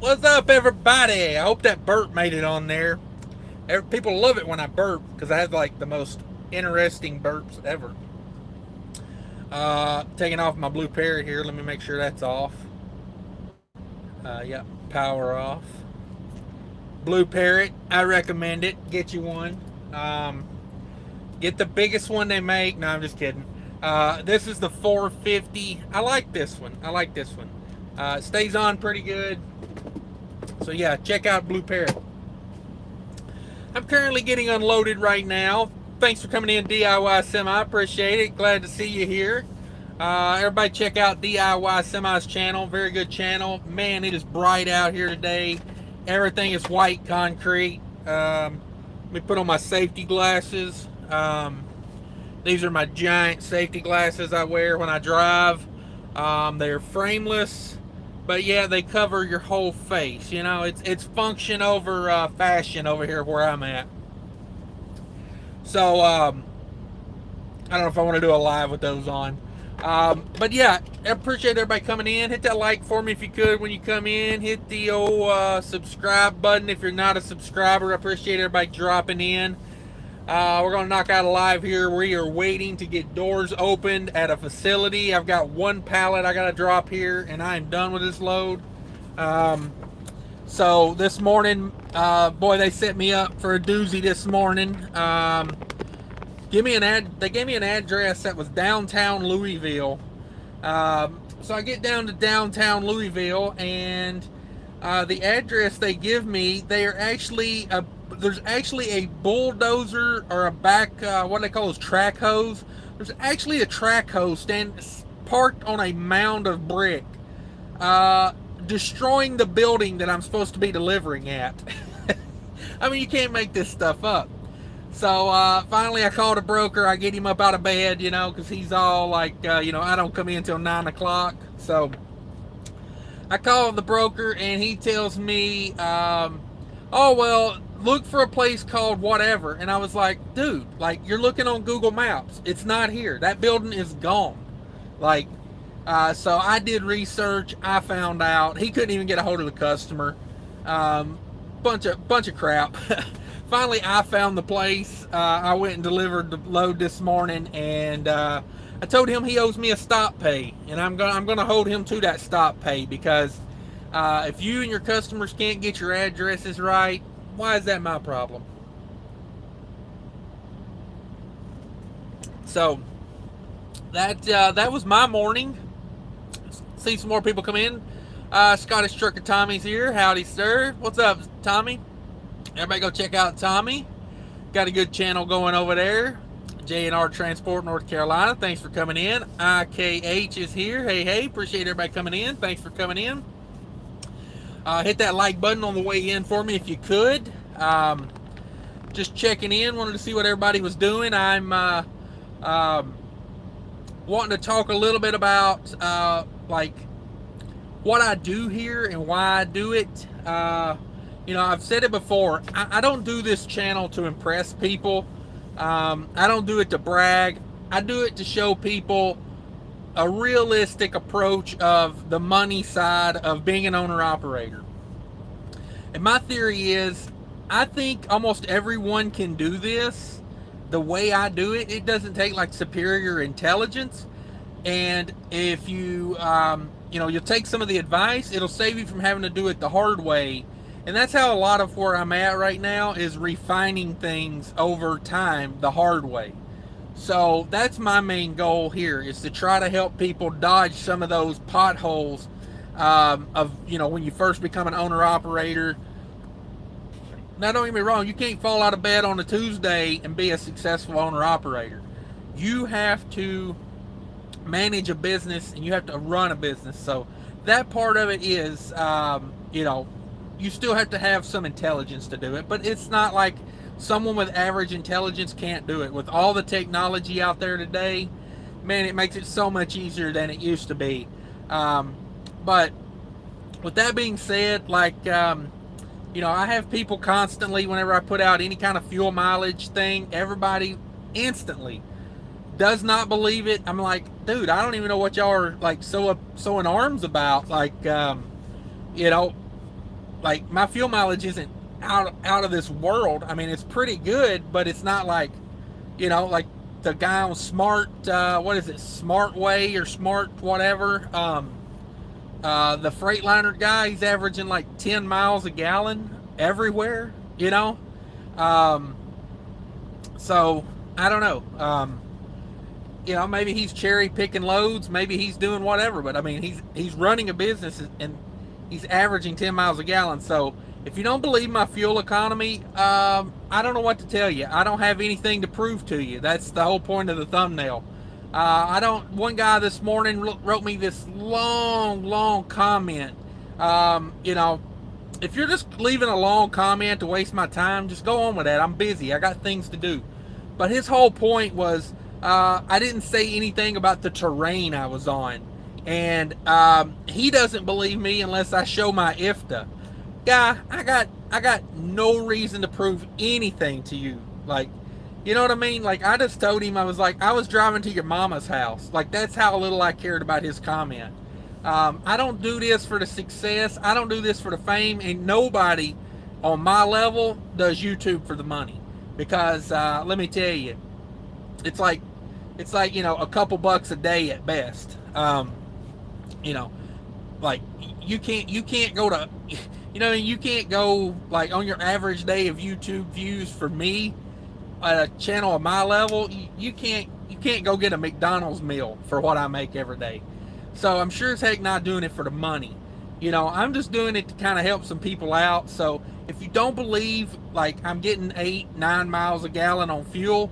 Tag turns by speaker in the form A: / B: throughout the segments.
A: What's up, everybody? I hope that burp made it on there. People love it when I burp because I have like the most interesting burps ever. Taking off my blue parrot here. Let me make sure that's off. Yep, power off. Blue parrot, I recommend it. Get you one. Get the biggest one they make. No, I'm just kidding. This is the 450. I like this one. It stays on pretty good. So yeah, check out Blue Parrot. I'm currently getting unloaded right now. Thanks for coming in, DIY Semi. Appreciate it. Glad to see you here. Everybody check out DIY Semi's channel. Very good channel. Man, it is bright out here today. Everything is white concrete. Let me put on my safety glasses. These are my giant safety glasses I wear when I drive. They're frameless, but yeah, they cover your whole face. You know, it's function over fashion over here where I'm at. So I don't know if I want to do a live with those on. But yeah, I appreciate everybody coming in. Hit that like for me if you could when you come in. Hit the old subscribe button if you're not a subscriber. I appreciate everybody dropping in. We're going to knock out a live here. We are waiting to get doors opened at a facility. I've got one pallet I got to drop here, and I am done with this load. So this morning, boy, they set me up for a doozy this morning. They gave me an address that was downtown Louisville. So I get down to downtown Louisville, and the address they give me, there's actually a bulldozer or a back, what do they call those, track hose? There's actually a track hose parked on a mound of brick, destroying the building that I'm supposed to be delivering at. I mean, you can't make this stuff up. So finally I called a broker. I get him up out of bed, you know, because he's all like, I don't come in until 9 o'clock. So I called the broker, and he tells me, oh, well, look for a place called whatever. And I was like, dude, like, you're looking on Google Maps. It's not here. That building is gone. Like, so I did research. I found out he couldn't even get a hold of the customer. Bunch of crap. Finally, I found the place. I went and delivered the load this morning, and I told him he owes me a stop pay, and I'm gonna hold him to that stop pay, because if you and your customers can't get your addresses right, why is that my problem? So that was my morning. See some more people come in. Scottish Trucker Tommy's here. Howdy, sir. What's up, Tommy? Everybody go check out Tommy. Got a good channel going over there. J&R Transport, North Carolina. Thanks for coming in. IKH is here. Hey. Appreciate everybody coming in. Thanks for coming in. Hit that like button on the way in for me if you could. Just checking in. Wanted to see what everybody was doing. I'm wanting to talk a little bit about like what I do here and why I do it. I've said it before. I don't do this channel to impress people. I don't do it to brag. I do it to show people a realistic approach of the money side of being an owner-operator. And my theory is, I think almost everyone can do this the way I do it. It doesn't take like superior intelligence. And if you, you'll take some of the advice, it'll save you from having to do it the hard way. And that's how a lot of where I'm at right now is refining things over time the hard way. So that's my main goal here, is to try to help people dodge some of those potholes when you first become an owner-operator. Now, don't get me wrong, you can't fall out of bed on a Tuesday and be a successful owner-operator. You have to manage a business, and you have to run a business. So that part of it is, you still have to have some intelligence to do it, but it's not like someone with average intelligence can't do it. With all the technology out there today, man, it makes it so much easier than it used to be. But with that being said, I have people constantly, whenever I put out any kind of fuel mileage thing, everybody instantly does not believe it. I'm like, dude, I don't even know what y'all are like so in arms about. you know, like my fuel mileage isn't out of this world. I mean, it's pretty good, but it's not like, like the guy on Smart, what is it, Smart Way or Smart whatever, the Freightliner guy, he's averaging like 10 miles a gallon everywhere, Um, so I don't know. Maybe he's cherry picking loads, maybe he's doing whatever, but I mean, he's running a business and he's averaging 10 miles a gallon. So if you don't believe my fuel economy, I don't know what to tell you. I don't have anything to prove to you. That's the whole point of the thumbnail. One guy this morning wrote me this long comment. If you're just leaving a long comment to waste my time, just go on with that. I'm busy. I got things to do. But his whole point was, I didn't say anything about the terrain I was on. And he doesn't believe me unless I show my IFTA. Guy, I got no reason to prove anything to you. Like, you know what I mean? Like, I just told him, I was driving to your mama's house. Like, that's how little I cared about his comment. I don't do this for the success. I don't do this for the fame. And nobody on my level does YouTube for the money. Because let me tell you, it's like a couple bucks a day at best. Like you can't go to, you can't go like on your average day of YouTube views for me at a channel of my level. You can't go get a McDonald's meal for what I make every day. So I'm sure as heck not doing it for the money. I'm just doing it to kind of help some people out. So if you don't believe like I'm getting 8-9 miles a gallon on fuel,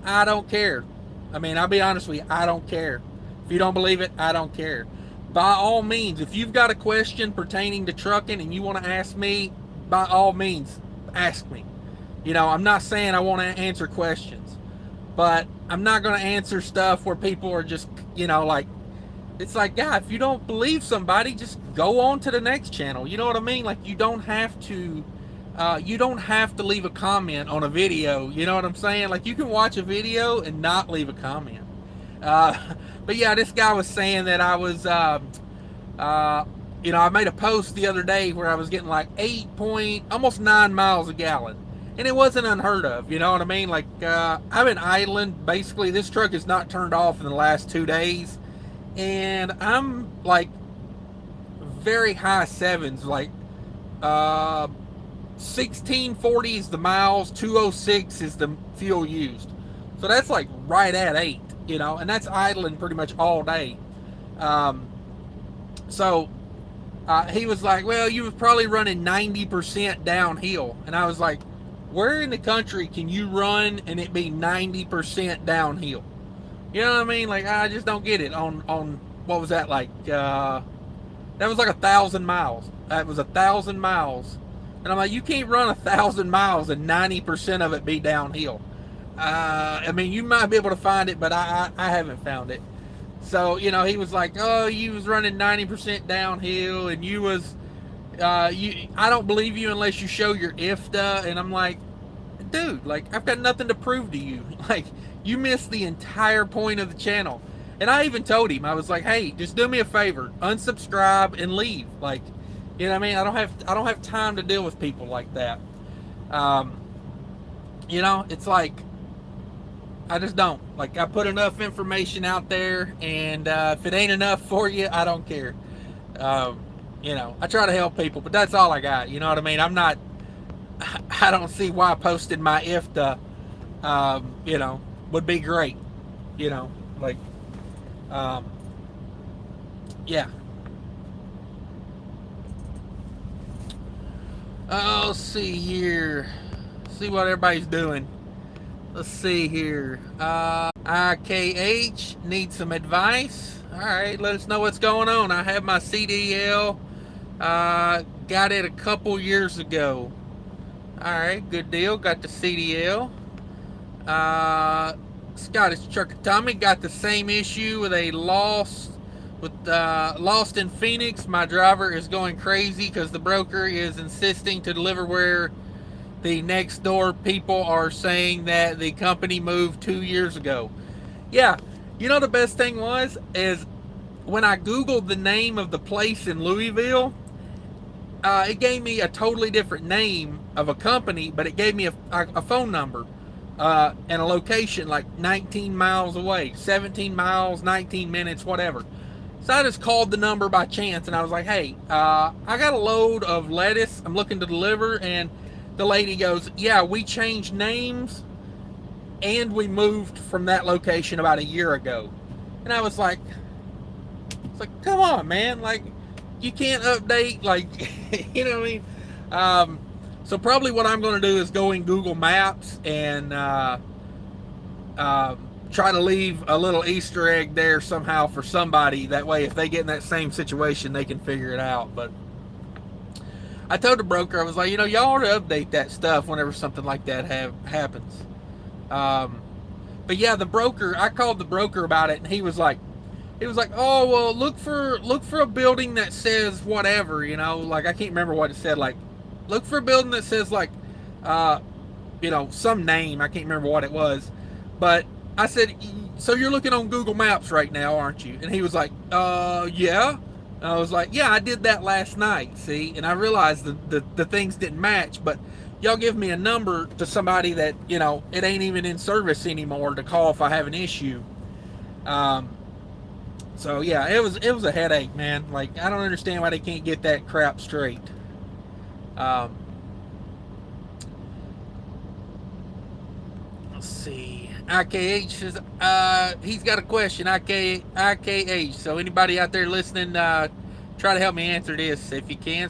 A: I don't care. I mean, I'll be honest with you, I don't care. If you don't believe it, I don't care. By all means, if you've got a question pertaining to trucking and you want to ask me, by all means, ask me. I'm not saying I want to answer questions, but I'm not going to answer stuff where people are just, like, it's like, yeah, if you don't believe somebody, just go on to the next channel. You know what I mean? Like, you don't have to leave a comment on a video. You know what I'm saying? Like, you can watch a video and not leave a comment. But yeah, this guy was saying that I was, I made a post the other day where I was getting like almost 9 miles a gallon. And it wasn't unheard of, you know what I mean? Like, I've been idling. Basically, this truck is not turned off in the last 2 days. And I'm like very high sevens, like 1640 is the miles, 206 is the fuel used. So that's like right at 8, and that's idling pretty much all day. So he was like, well, you was probably running 90% downhill. And I was like, where in the country can you run and it be 90% downhill? You know what I mean? Like, I just don't get it. On what was that, like, that was like 1,000 miles. That was 1,000 miles. And I'm like, you can't run 1,000 miles and 90% of it be downhill. I mean, you might be able to find it, but I haven't found it. So, he was like, oh, you was running 90% downhill, and you was, I don't believe you unless you show your IFTA. And I'm like, dude, like, I've got nothing to prove to you. Like, you missed the entire point of the channel. And I even told him, I was like, hey, just do me a favor, unsubscribe and leave. Like, you know what I mean? I don't have time to deal with people like that. It's like, I just don't. Like, I put enough information out there, and if it ain't enough for you, I don't care. I try to help people, but that's all I got. You know what I mean? I don't see why posting my IFTA, would be great. Like, yeah. Oh, let's see here. See what everybody's doing. Let's see here. IKH needs some advice. All right, let us know what's going on. I have my CDL. Got it a couple years ago. All right, good deal. Got the CDL. Scottish Trucker Tommy got the same issue with a lost in Phoenix. My driver is going crazy because the broker is insisting to deliver where the next door people are saying that the company moved 2 years ago. Yeah, the best thing is when I Googled the name of the place in Louisville, it gave me a totally different name of a company, but it gave me a phone number and a location like 19 miles away, 17 miles, 19 minutes, whatever. So I just called the number by chance, and I was like, hey, I got a load of lettuce I'm looking to deliver. And the lady goes, yeah, we changed names and we moved from that location about a year ago. And I was like, it's like, come on, man. Like, you can't update, like, you know what I mean? So probably what I'm going to do is go in Google Maps and try to leave a little Easter egg there somehow for somebody. That way, if they get in that same situation, they can figure it out. But I told the broker, I was like, y'all ought to update that stuff whenever something like that happens. But yeah, I called the broker about it, and he was like, oh, well, look for a building that says whatever, like I can't remember what it said. Like, look for a building that says like, some name. I can't remember what it was, but I said, so you're looking on Google Maps right now, aren't you? And he was like, yeah. And I was like, yeah, I did that last night, see? And I realized the things didn't match, but y'all give me a number to somebody that, it ain't even in service anymore to call if I have an issue. So yeah, it was a headache, man. Like, I don't understand why they can't get that crap straight. Let's see. IKH is he's got a question. IKH. So anybody out there listening, try to help me answer this if you can.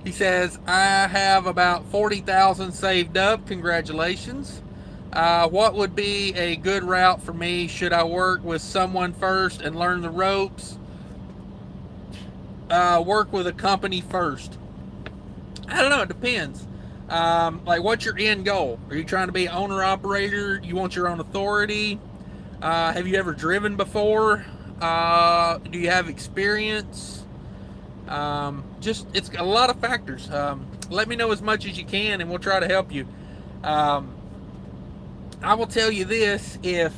A: He says, I have about 40,000 saved up. Congratulations. What would be a good route for me? Should I work with someone first and learn the ropes? Work with a company first. I don't know. It depends. Like, what's your end goal? Are you trying to be an owner operator? You want your own authority? Have you ever driven before? Do you have experience? It's a lot of factors. Let me know as much as you can, and we'll try to help you. I will tell you this: if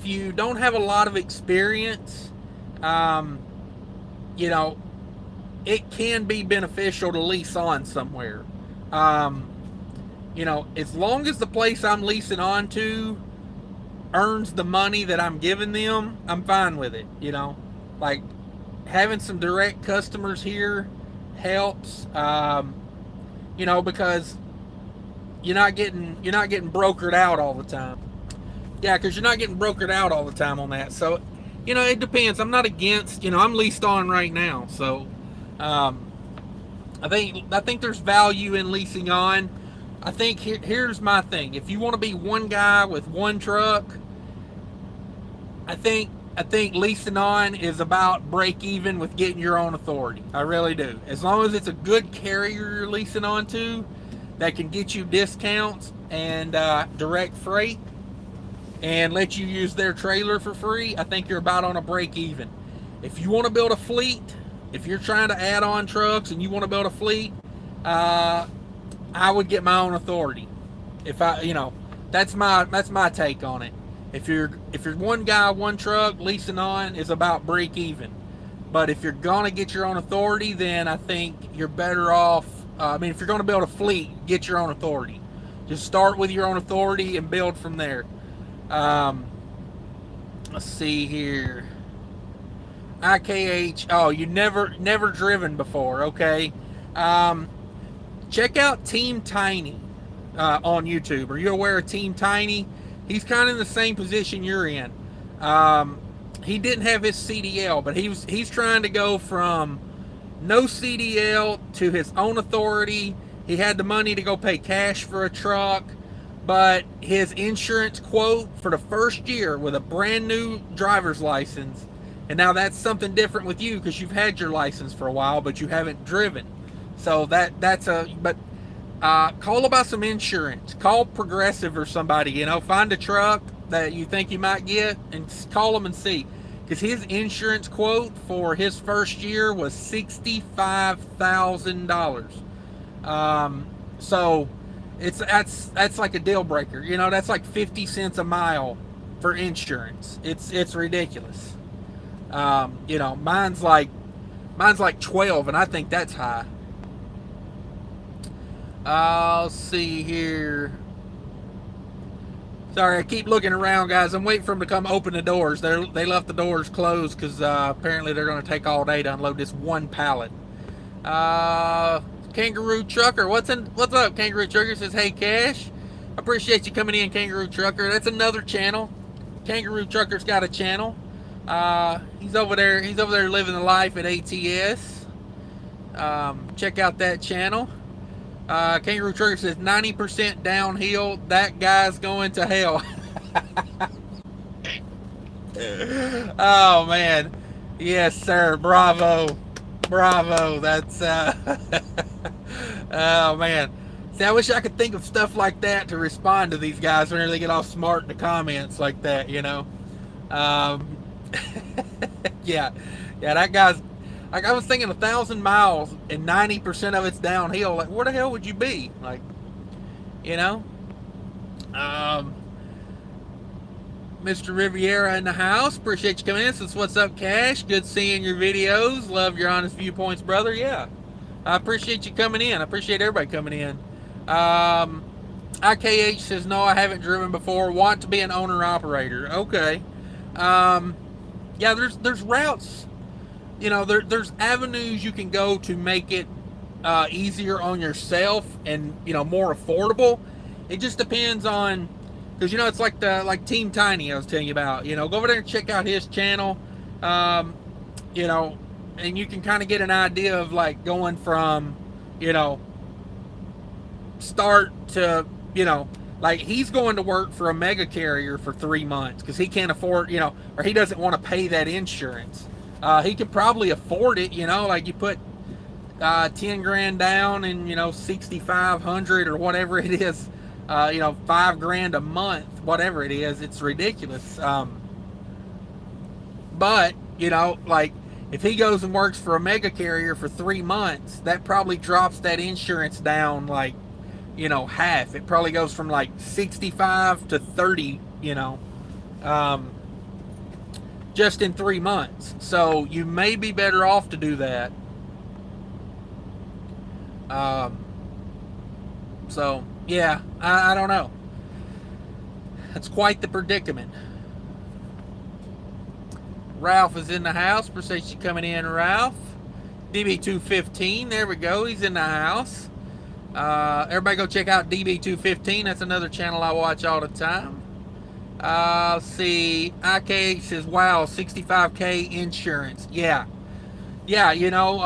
A: you don't have a lot of experience, it can be beneficial to lease on somewhere. As long as the place I'm leasing on to earns the money that I'm giving them, I'm fine with it. Like, having some direct customers here helps. Because you're not getting brokered out all the time. Yeah, because you're not getting brokered out all the time on that. So, it depends. I'm not against. I'm leased on right now, so I think there's value in leasing on. I think here's my thing. If you want to be one guy with one truck, I think leasing on is about break even with getting your own authority. I really do. As long as it's a good carrier you're leasing on to that can get you discounts and direct freight and let you use their trailer for free, I think you're about on a break even. If you want to build a fleet, if you're trying to add on trucks and you want to build a fleet, I would get my own authority. That's my take on it. If you're one guy, one truck, leasing on is about break even. But if you're gonna get your own authority, then I think you're better off. If you're gonna build a fleet, get your own authority. Just start with your own authority and build from there. Let's see here. IKH. Oh, you never driven before. Okay. Check out Team Tiny on YouTube. Are you aware of Team Tiny? He's kind of in the same position you're in. He didn't have his CDL, but he's trying to go from no CDL to his own authority. He had the money to go pay cash for a truck, but his insurance quote for the first year with a brand new driver's license, and now that's something different with you because you've had your license for a while, but you haven't driven. So call about some insurance. Call Progressive or somebody, find a truck that you think you might get and call them and see. Because his insurance quote for his first year was $65,000. So that's like a deal breaker. That's like 50 cents a mile for insurance. It's ridiculous. Mine's like Mine's like 12, and I think that's high. Let's see here. Sorry, I keep looking around, guys. I'm waiting for them to come open the doors. They left the doors closed because apparently they're going to take all day to unload this one pallet. Kangaroo Trucker, what's up? Kangaroo Trucker says, "Hey, Cash, appreciate you coming in, Kangaroo Trucker." That's another channel. Kangaroo Trucker's got a channel. He's over there living the life at ATS. Check out that channel. Kangaroo Trucker says 90% downhill. That guy's going to hell. Oh man, yes sir. Bravo. That's oh man. See, I wish I could think of stuff like that to respond to these guys whenever they get all smart in the comments like that, you know. Yeah, that guy's like, I was thinking 1,000 miles and 90% of it's downhill. Like, where the hell would you be? Like, you know? Mr. Riviera in the house. Appreciate you coming in. Says, "What's up, Cash? Good seeing your videos. Love your honest viewpoints, brother." Yeah. I appreciate you coming in. I appreciate everybody coming in. IKH says, "No, I haven't driven before. Want to be an owner-operator." Okay. Yeah, there's routes. You know, there's avenues you can go to make it easier on yourself and, you know, more affordable. It just depends on, because, you know, it's like Team Tiny I was telling you about. You know, go over there and check out his channel. You know, and you can kind of get an idea of like going from, you know, start to, you know, like he's going to work for a mega carrier for 3 months because he can't afford, you know, or he doesn't want to pay that insurance. He could probably afford it, you know, like you put 10 grand down and, you know, 6,500 or whatever it is, you know, 5 grand a month, whatever it is. It's ridiculous. But, you know, like if he goes and works for a mega carrier for 3 months, that probably drops that insurance down like, you know, half. It probably goes from like 65 to 30, you know, just in 3 months. So you may be better off to do that. So yeah, I don't know. That's quite the predicament. Ralph is in the house. Appreciate you coming in, Ralph. DB215, there we go. He's in the house. Everybody go check out DB215. That's another channel I watch all the time. Let's see. IK says, "Wow, 65K insurance." Yeah, you know,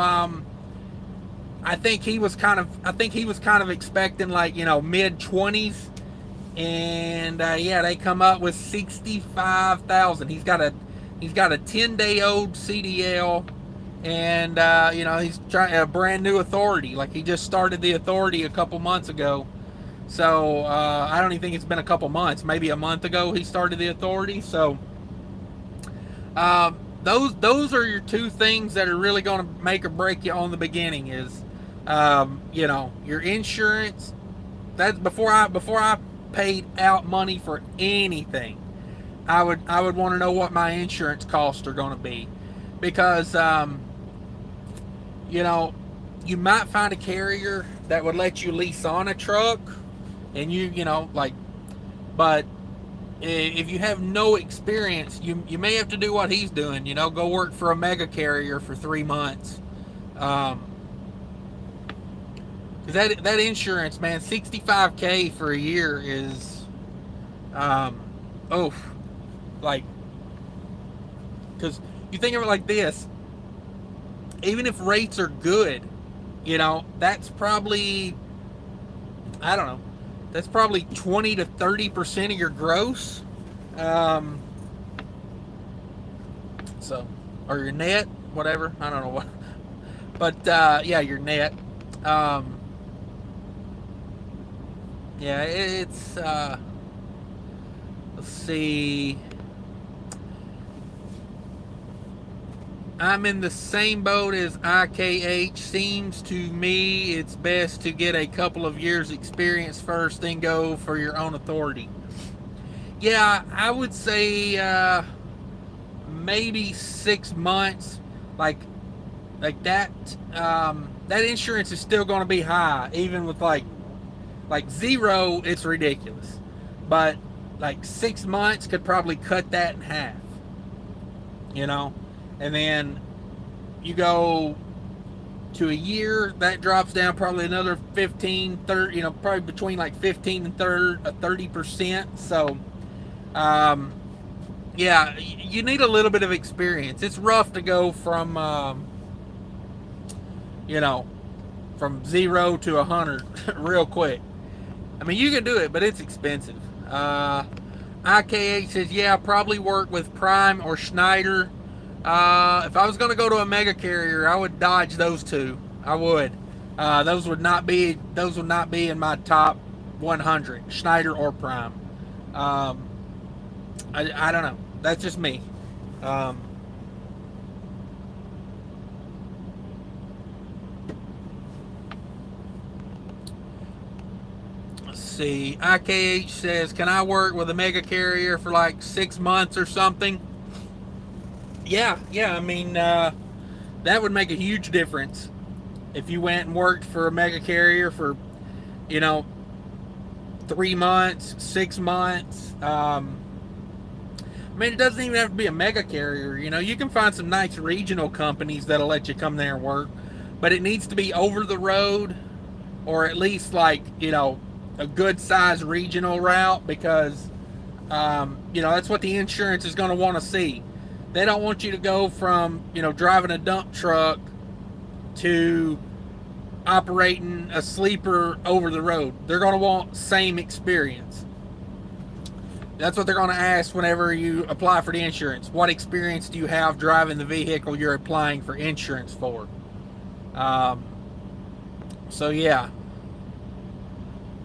A: I think he was kind of expecting like, you know, mid-20s, and yeah, they come up with 65,000. He's got a 10-day-old CDL, and you know, he's trying a brand new authority. Like he just started the authority a couple months ago. So I don't even think it's been a couple months. Maybe a month ago he started the authority. So those are your two things that are really going to make or break you on the beginning. Is you know, your insurance. That's before I paid out money for anything. I would want to know what my insurance costs are going to be, because you know, you might find a carrier that would let you lease on a truck. And you know, like, but if you have no experience, you may have to do what he's doing, you know, go work for a mega carrier for 3 months. Cause that insurance, man, 65K for a year is, like, cause you think of it like this, even if rates are good, you know, that's probably, I don't know, that's probably 20 to 30% of your gross. So, or your net, whatever. I don't know what. But, yeah, your net. Yeah, it's, let's see. I'm in the same boat as IKH. Seems to me it's best to get a couple of years experience first, then go for your own authority. Yeah, I would say maybe 6 months. Like, like that that insurance is still going to be high, even with like zero. It's ridiculous, but like 6 months could probably cut that in half, you know. And then you go to a year, that drops down probably another 15, 30, you know, probably between like 15 and 30%. So yeah, you need a little bit of experience. It's rough to go from you know, from 0 to 100 real quick. I mean, you can do it, but it's expensive. IKH says, yeah, probably work with Prime or Schneider. If I was going to go to a mega carrier, I would dodge those two. I would. Those would not be in my top 100, Schneider or Prime. I don't know. That's just me. Let's see. IKH says, can I work with a mega carrier for like 6 months or something? Yeah. I mean, that would make a huge difference if you went and worked for a mega carrier for, you know, 3 months, 6 months. I mean, it doesn't even have to be a mega carrier. You know, you can find some nice regional companies that'll let you come there and work, but it needs to be over the road, or at least like, you know, a good size regional route, because you know, that's what the insurance is going to want to see. They don't want you to go from, you know, driving a dump truck to operating a sleeper over the road. They're going to want same experience. That's what they're going to ask whenever you apply for the insurance. What experience do you have driving the vehicle you're applying for insurance for? So yeah.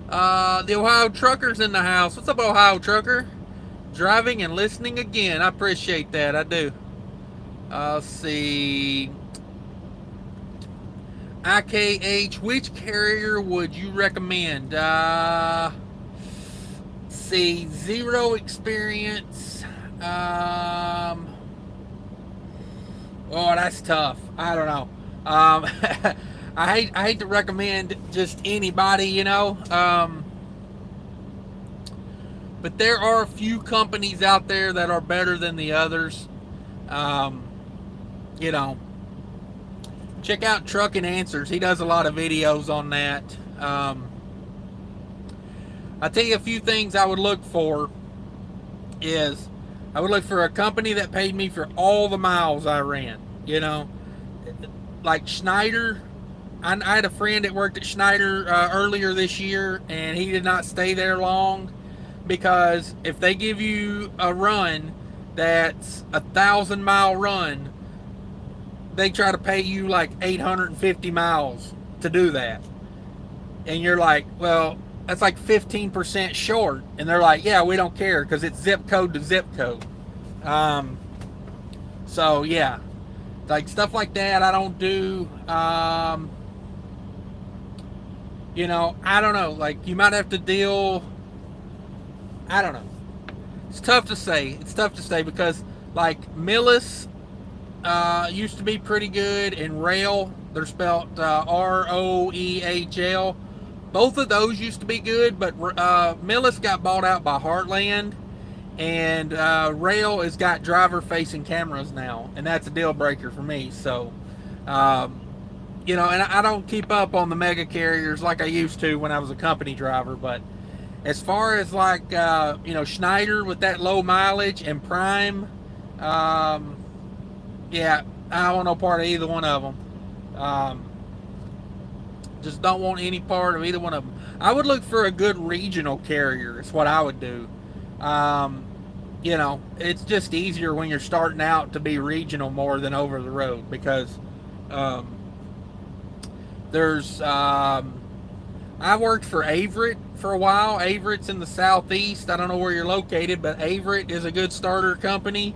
A: The Ohio Trucker's in the house. What's up, Ohio Trucker? Driving and listening again. I appreciate that. I do. Let's see. IKH, which carrier would you recommend? See, zero experience. Oh, that's tough. I don't know. I hate to recommend just anybody, you know. But there are a few companies out there that are better than the others. You know, check out Trucking Answers. He does a lot of videos on that. I'll tell you a few things I would look for is I would look for a company that paid me for all the miles I ran, you know, like Schneider. I had a friend that worked at Schneider earlier this year, and he did not stay there long, because if they give you a run that's 1,000-mile run, they try to pay you like 850 miles to do that. And you're like, well, that's like 15% short. And they're like, yeah, we don't care, because it's zip code to zip code. So yeah, like stuff like that I don't do. You know, I don't know, like you might have to deal, I don't know. It's tough to say. It's tough to say because like Millis used to be pretty good, and Rail, they're spelled Roehl. Both of those used to be good, but Millis got bought out by Heartland, and Rail has got driver-facing cameras now, and that's a deal breaker for me. So, you know, and I don't keep up on the mega carriers like I used to when I was a company driver, but as far as like, you know, Schneider with that low mileage and Prime, yeah, I don't want no part of either one of them. Just don't want any part of either one of them. I would look for a good regional carrier. Is what I would do. You know, it's just easier when you're starting out to be regional more than over the road, because there's I worked for Averett for a while. Averett's in the southeast. I don't know where you're located, but Averett is a good starter company.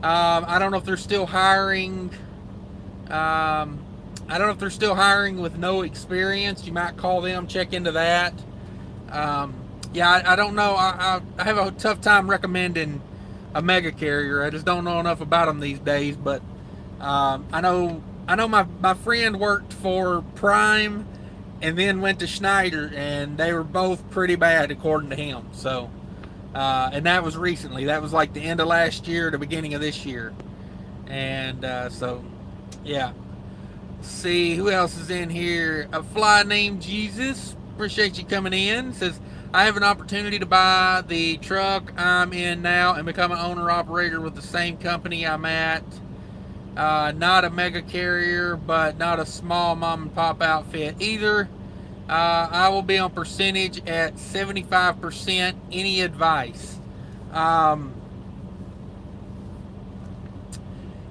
A: I don't know if they're still hiring. I don't know if they're still hiring with no experience. You might call them, check into that. Yeah, I don't know. I have a tough time recommending a mega carrier. I just don't know enough about them these days. But I know I know my friend worked for Prime and then went to Schneider, and they were both pretty bad according to him. So, and that was recently. That was like the end of last year, the beginning of this year, and so, yeah. See who else is in here. A fly named Jesus. Appreciate you coming in. Says I have an opportunity to buy the truck I'm in now and become an owner operator with the same company I'm at. Not a mega carrier, but not a small mom and pop outfit either. I will be on percentage at 75%. Any advice? Um,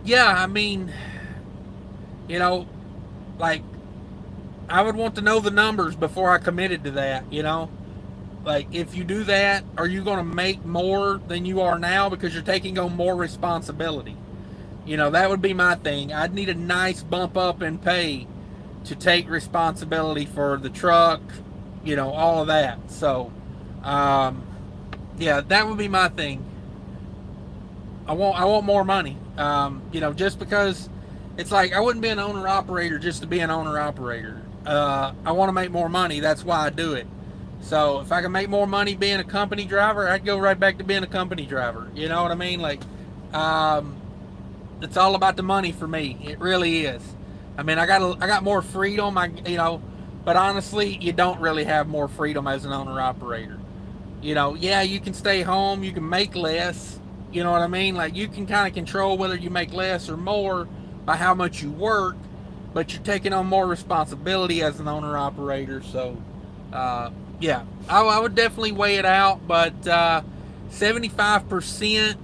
A: yeah, I mean, you know, like, I would want to know the numbers before I committed to that, you know? Like, if you do that, are you going to make more than you are now because you're taking on more responsibility? You know, that would be my thing. I'd need a nice bump up in pay to take responsibility for the truck, you know, all of that. So, yeah, that would be my thing. I want more money. You know, just because it's like I wouldn't be an owner operator just to be an owner operator. I want to make more money. That's why I do it. So if I can make more money being a company driver, I'd go right back to being a company driver. You know what I mean? Like, it's all about the money for me. It really is. I mean, I got more freedom. But honestly, you don't really have more freedom as an owner operator. You know, yeah, you can stay home, you can make less. You know what I mean? Like, you can kind of control whether you make less or more by how much you work, but you're taking on more responsibility as an owner operator. So, yeah, I would definitely weigh it out, but 75%.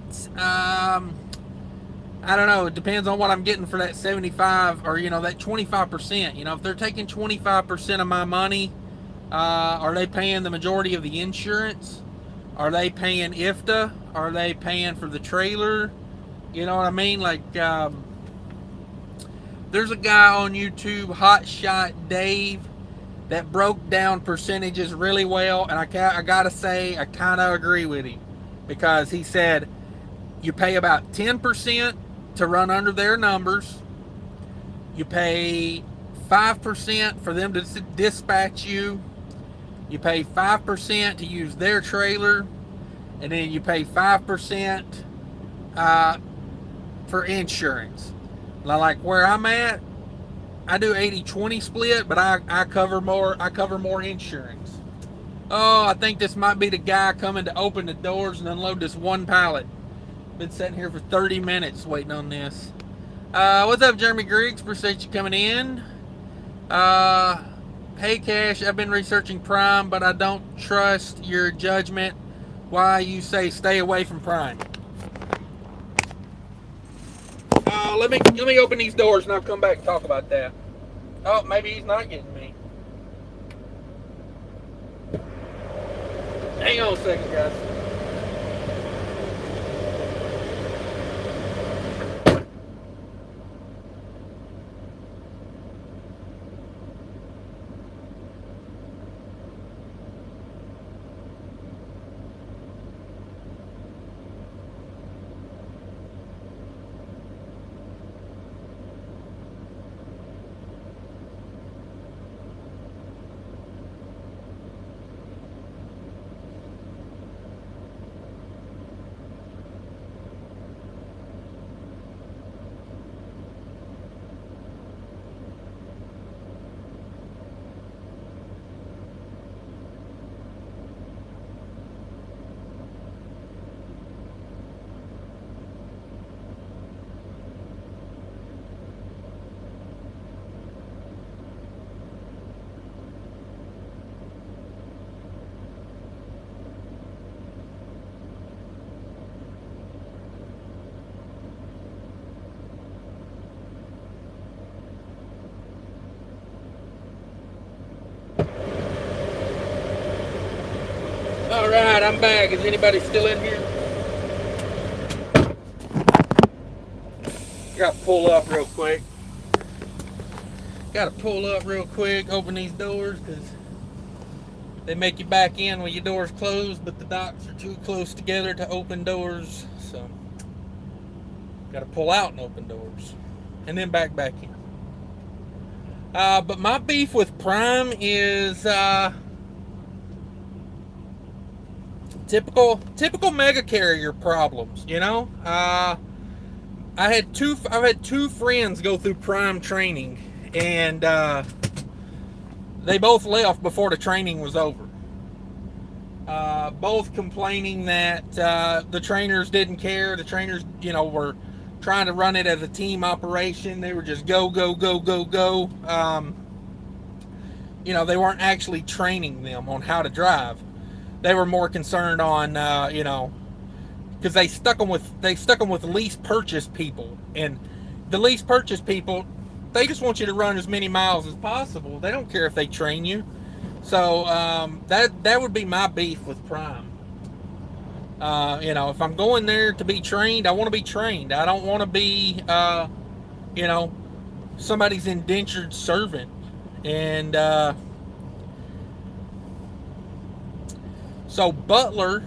A: I don't know. It depends on what I'm getting for that 75 or, you know, that 25%. You know, if they're taking 25% of my money, are they paying the majority of the insurance? Are they paying IFTA? Are they paying for the trailer? You know what I mean? Like, there's a guy on YouTube, Hot Shot Dave, that broke down percentages really well, and I gotta say, I kind of agree with him, because he said you pay about 10% to run under their numbers. You pay 5% for them to dispatch you. You pay 5% to use their trailer, and then you pay 5% for insurance. Like where I'm at, I do 80-20 split, but I cover more insurance. Oh, I think this might be the guy coming to open the doors and unload this one pallet. Been sitting here for 30 minutes waiting on this. What's up, Jeremy Griggs? Appreciate you coming in. Hey, Cash, I've been researching Prime, but I don't trust your judgment. Why you say stay away from Prime? Let me open these doors and I'll come back and talk about that. Oh, maybe he's not getting me. Hang on a second, guys. All right, I'm back. Is anybody still in here? Got to pull up real quick. Open these doors because they make you back in when your door's closed, but the docks are too close together to open doors. So, got to pull out and open doors. And then back in. But my beef with Prime is typical mega carrier problems. I've had two friends go through Prime training, and they both left before the training was over. Both complaining that the trainers didn't care. The trainers, were trying to run it as a team operation. They were just go, go, go, go, go. They weren't actually training them on how to drive. They were more concerned on, because they stuck them with lease purchase people, and the lease purchase people, they just want you to run as many miles as possible. They don't care if they train you. So that would be my beef with Prime. If I'm going there to be trained, I want to be trained. I don't want to be, somebody's indentured servant. And so Butler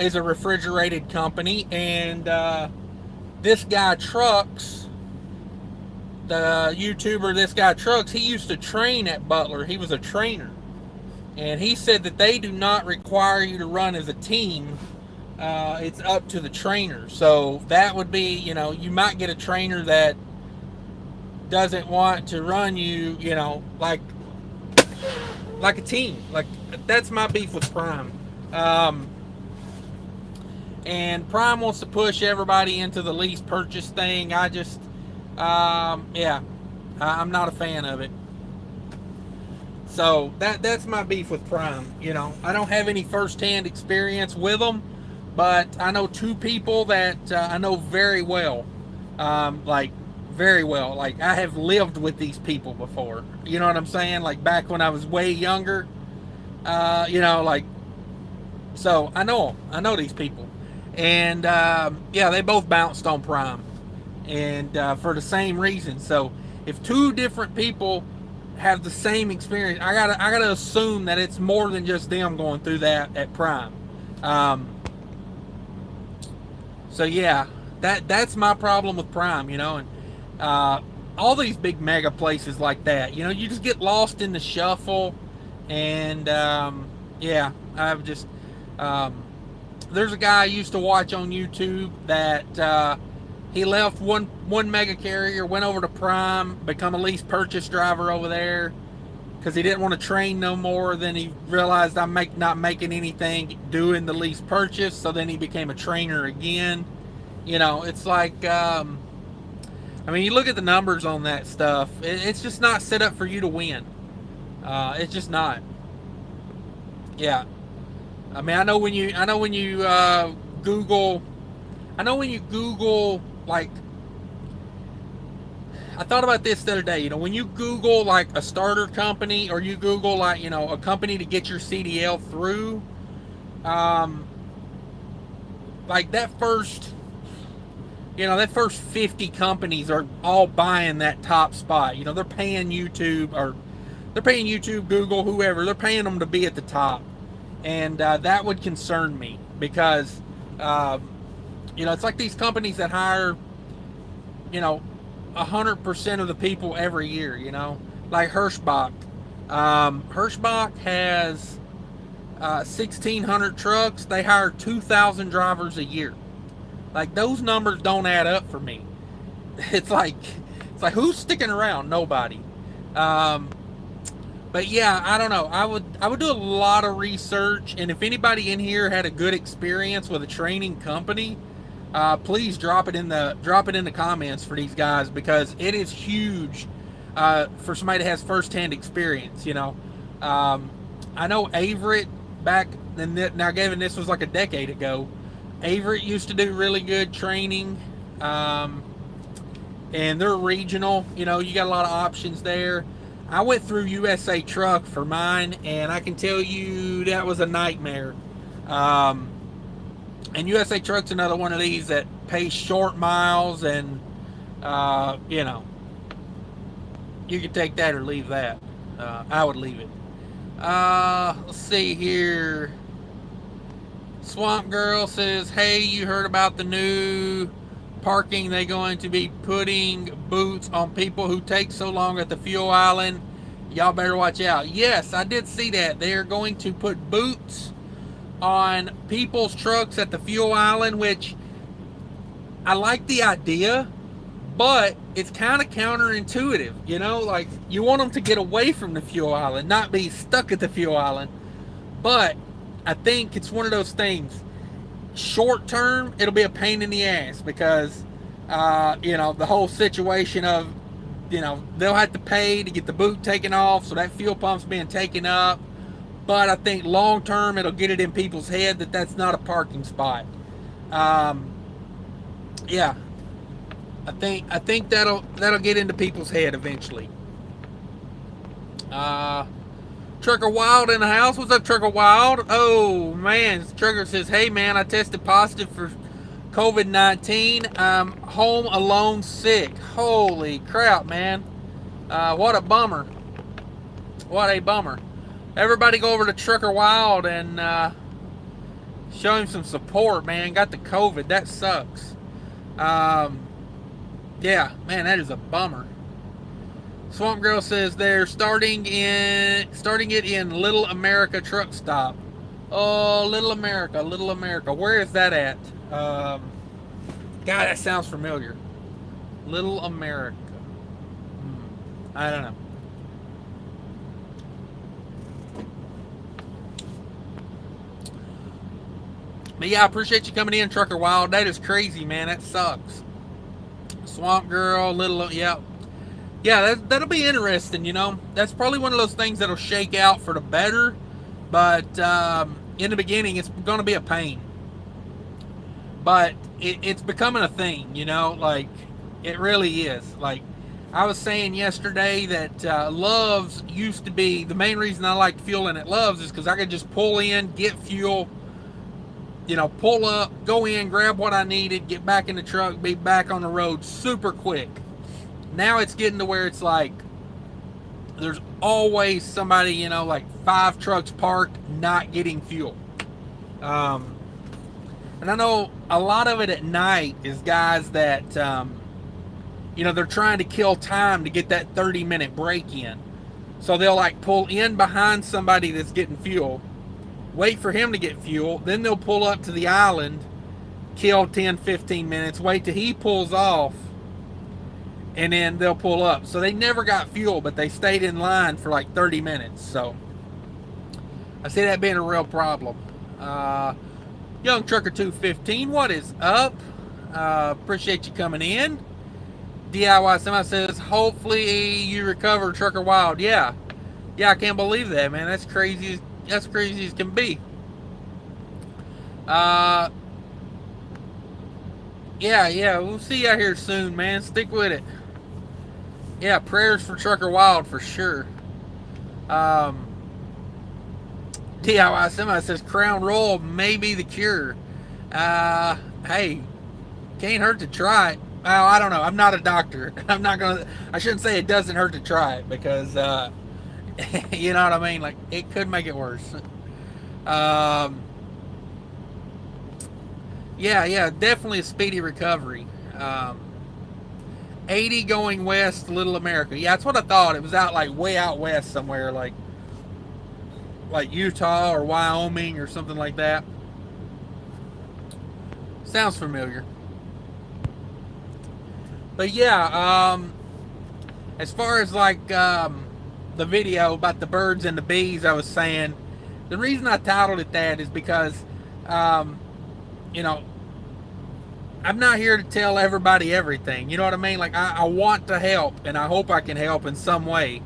A: is a refrigerated company, and this guy Trucks, the YouTuber This Guy Trucks, he used to train at Butler. He was a trainer. And he said that they do not require you to run as a team. It's up to the trainer. So that would be, you might get a trainer that doesn't want to run you, like a team. Like, that's my beef with Prime. And Prime wants to push everybody into the lease purchase thing. I'm not a fan of it. So that's my beef with Prime. I don't have any first-hand experience with them, but I know two people that I know very well, very well. Like, I have lived with these people before. You know what I'm saying? Like, back when I was way younger, so I know these people, and they both bounced on Prime, and for the same reason. So if two different people have the same experience, I gotta assume that it's more than just them going through that at Prime. So yeah, that's my problem with Prime, and all these big mega places like that, you just get lost in the shuffle, and I've just there's a guy I used to watch on YouTube that he left one mega carrier, went over to Prime, become a lease purchase driver over there because he didn't want to train no more. Then he realized I'm not making anything doing the lease purchase, so then he became a trainer again. It's like, you look at the numbers on that stuff. It's just not set up for you to win. It's just not. Yeah. I know when you Google, like, I thought about this the other day. When you Google like a starter company, or you Google like, a company to get your CDL through, like that first 50 companies are all buying that top spot. They're paying YouTube, Google, whoever. They're paying them to be at the top, and that would concern me because it's like these companies that hire 100% of the people every year. Like Hirschbach. Hirschbach has 1,600 trucks. They hire 2,000 drivers a year. Like, those numbers don't add up for me. It's like who's sticking around? Nobody. But yeah, I don't know. I would do a lot of research, and if anybody in here had a good experience with a training company, please drop it in the comments for these guys, because it is huge for somebody that has first-hand experience. I know Averett back then. Now, given this was like a decade ago, Averett used to do really good training, and they're regional. You got a lot of options there. I went through USA Truck for mine, and I can tell you that was a nightmare. And USA Truck's another one of these that pays short miles, and you can take that or leave that. I would leave it. Let's see here. Swamp Girl says, "Hey, you heard about the new parking. They're going to be putting boots on people who take so long at the fuel island. Y'all better watch out. Yes, I did see that. They're going to put boots on people's trucks at the fuel island, which I like the idea, but it's kind of counterintuitive, you know, like you want them to get away from the fuel island, not be stuck at the fuel island. But I think it's one of those things. Short term, it'll be a pain in the ass because, you know, the whole situation of, you know, they'll have to pay to get the boot taken off, so that fuel pump's being taken up. But I think long term, it'll get it in people's head that that's not a parking spot. Yeah, I think that'll get into people's head eventually. Trucker Wild in the house. What's up, Trucker Wild? Oh man, Trucker says, "Hey man, I tested positive for COVID-19. I'm home alone, sick. Holy crap, man! What a bummer. What a bummer. Everybody go over to Trucker Wild and show him some support, man. Got the COVID. That sucks." Yeah, man, that is a bummer. Swamp Girl says they're starting it in Little America truck stop. Oh, Little America, Little America. Where is that at? God, that sounds familiar. Little America. I don't know. But yeah, I appreciate you coming in, Trucker Wild. That is crazy, man. That sucks. Swamp Girl, yeah, that'll be interesting. You know, that's probably one of those things that'll shake out for the better. But in the beginning, it's going to be a pain. But it's becoming a thing. You know, like it really is. Like I was saying yesterday that Love's used to be the main reason I liked fueling at Love's is because I could just pull in, get fuel. You know, pull up, go in, grab what I needed, get back in the truck, be back on the road super quick. Now it's getting to where it's like there's always somebody, you know, like 5 trucks parked not getting fuel. And I know a lot of it at night is guys that, you know, they're trying to kill time to get that 30-minute break in. So they'll like pull in behind somebody that's getting fuel, wait for him to get fuel, then they'll pull up to the island, kill 10-15 minutes, wait till he pulls off, and then they'll pull up. So they never got fuel, but they stayed in line for like 30 minutes. So I see that being a real problem. Young Trucker 215, what is up? Appreciate you coming in. DIY Semi says, hopefully you recover, Trucker Wild. Yeah, I can't believe that, man. That's crazy. That's crazy as can be. Yeah, we'll see you out here soon, man. Stick with it. Yeah, prayers for Trucker Wild for sure. DIY Semi says Crown Royal may be the cure. Hey, can't hurt to try it. Well, I don't know. I'm not a doctor. I shouldn't say it doesn't hurt to try it because, you know what I mean? Like, it could make it worse. Yeah, definitely a speedy recovery. 80 going west, Little America. Yeah, that's what I thought. It was way out west somewhere, like Utah or Wyoming or something like that. Sounds familiar. But yeah, as far as the video about the birds and the bees, I was saying, the reason I titled it that is because, you know, I'm not here to tell everybody everything. You know what I mean? Like, I want to help, and I hope I can help in some way.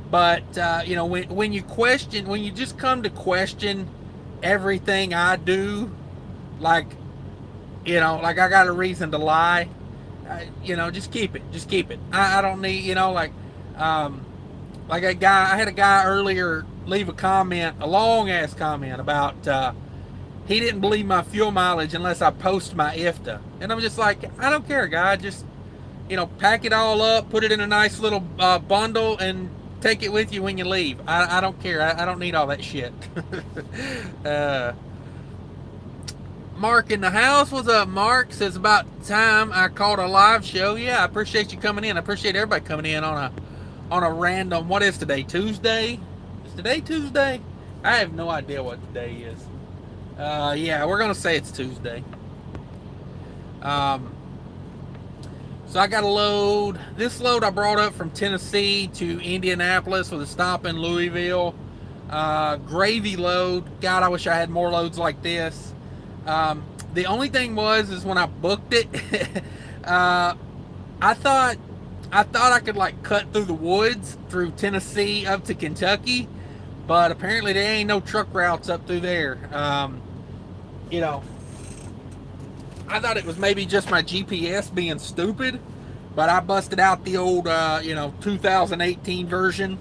A: But, you know, when you just come to question everything I do, like, you know, like I got a reason to lie, you know, just keep it. I don't need, you know, like I had a guy earlier leave a long ass comment about, he didn't believe my fuel mileage unless I post my IFTA. And I'm just like, I don't care, guy. Just, you know, pack it all up, put it in a nice little bundle, and take it with you when you leave. I don't care. I don't need all that shit. Mark in the house. What's up, Mark? Says about time I called a live show. Yeah, I appreciate you coming in. I appreciate everybody coming in on a random. What is today? Tuesday? Is today Tuesday? I have no idea what today is. Yeah, we're gonna say it's Tuesday. So I got a load. This load I brought up from Tennessee to Indianapolis with a stop in Louisville. Gravy load. God, I wish I had more loads like this. The only thing is when I booked it, I thought I could like cut through the woods through Tennessee up to Kentucky, but apparently there ain't no truck routes up through there. You know, I thought it was maybe just my GPS being stupid, but I busted out the old 2018 version.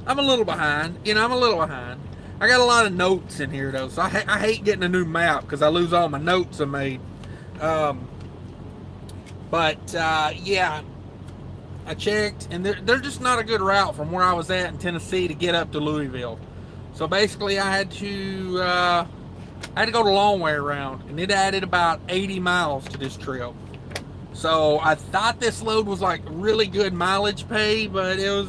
A: I'm a little behind. I'm a little behind. I got a lot of notes in here though, so I hate getting a new map because I lose all my notes I made. Yeah, I checked, and they're just not a good route from where I was at in Tennessee to get up to Louisville. So basically, I had to go the long way around, and it added about 80 miles to this trip. So I thought this load was like really good mileage pay, but it was,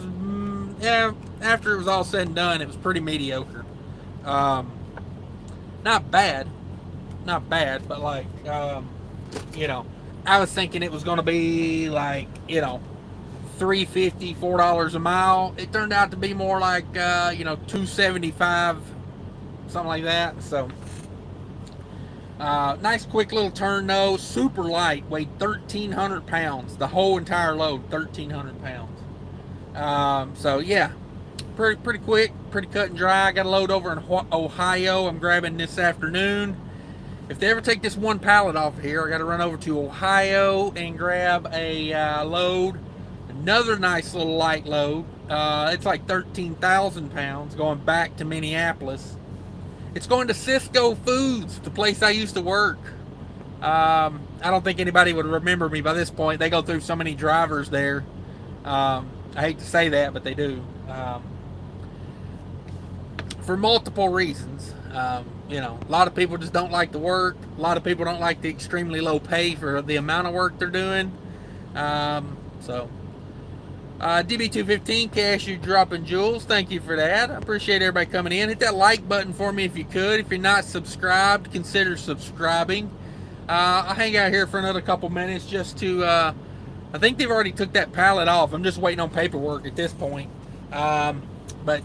A: after it was all said and done, it was pretty mediocre. Not bad, but like, I was thinking it was going to be like, $3.50, $4 a mile. It turned out to be more like, $2.75, something like that. So, nice quick little turn though. Super light, weighed 1,300 pounds. The whole entire load, 1,300 pounds. So yeah, pretty quick, pretty cut and dry. I got a load over in Ohio. I'm grabbing this afternoon. If they ever take this one pallet off of here, I got to run over to Ohio and grab a load. Another nice little light load. It's like 13,000 pounds going back to Minneapolis. It's going to Cisco Foods, the place I used to work. I don't think anybody would remember me by this point. They go through so many drivers there. I hate to say that, but they do. For multiple reasons. A lot of people just don't like the work. A lot of people don't like the extremely low pay for the amount of work they're doing. DB215, Cash, you dropping jewels. Thank you for that. I appreciate everybody coming in. Hit that like button for me if you could. If you're not subscribed, consider subscribing. I'll hang out here for another couple minutes just to, I think they've already took that pallet off. I'm just waiting on paperwork at this point. But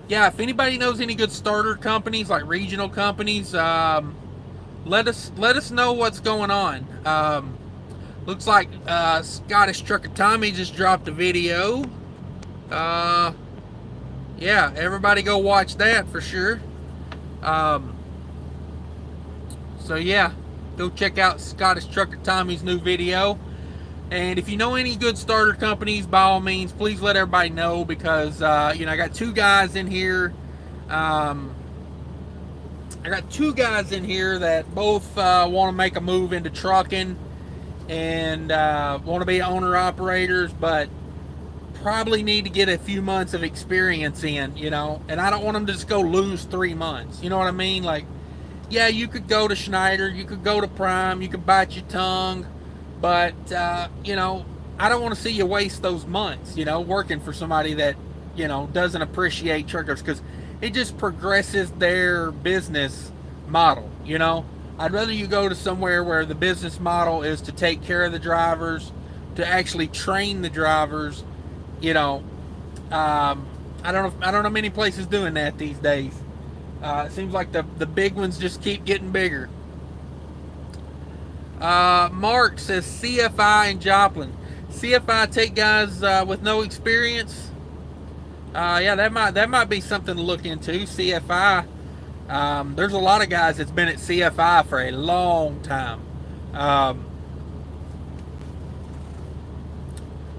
A: yeah, if anybody knows any good starter companies, like regional companies, let us know what's going on. Looks like Scottish Trucker Tommy just dropped a video. Yeah, everybody go watch that for sure. So yeah, go check out Scottish Trucker Tommy's new video. And if you know any good starter companies, by all means, please let everybody know, because I got two guys in here. That both want to make a move into trucking and want to be owner operators, but probably need to get a few months of experience in, and I don't want them to just go lose 3 months. You know what I mean? Like, yeah, you could go to Schneider, you could go to Prime, you could bite your tongue, but I don't want to see you waste those months, working for somebody that, doesn't appreciate truckers, because it just progresses their business model. I'd rather you go to somewhere where the business model is to take care of the drivers, to actually train the drivers. I don't know many places doing that these days. It seems like the big ones just keep getting bigger. Mark says CFI and Joplin. CFI take guys with no experience. Yeah, that might be something to look into. CFI. There's a lot of guys that's been at CFI for a long time.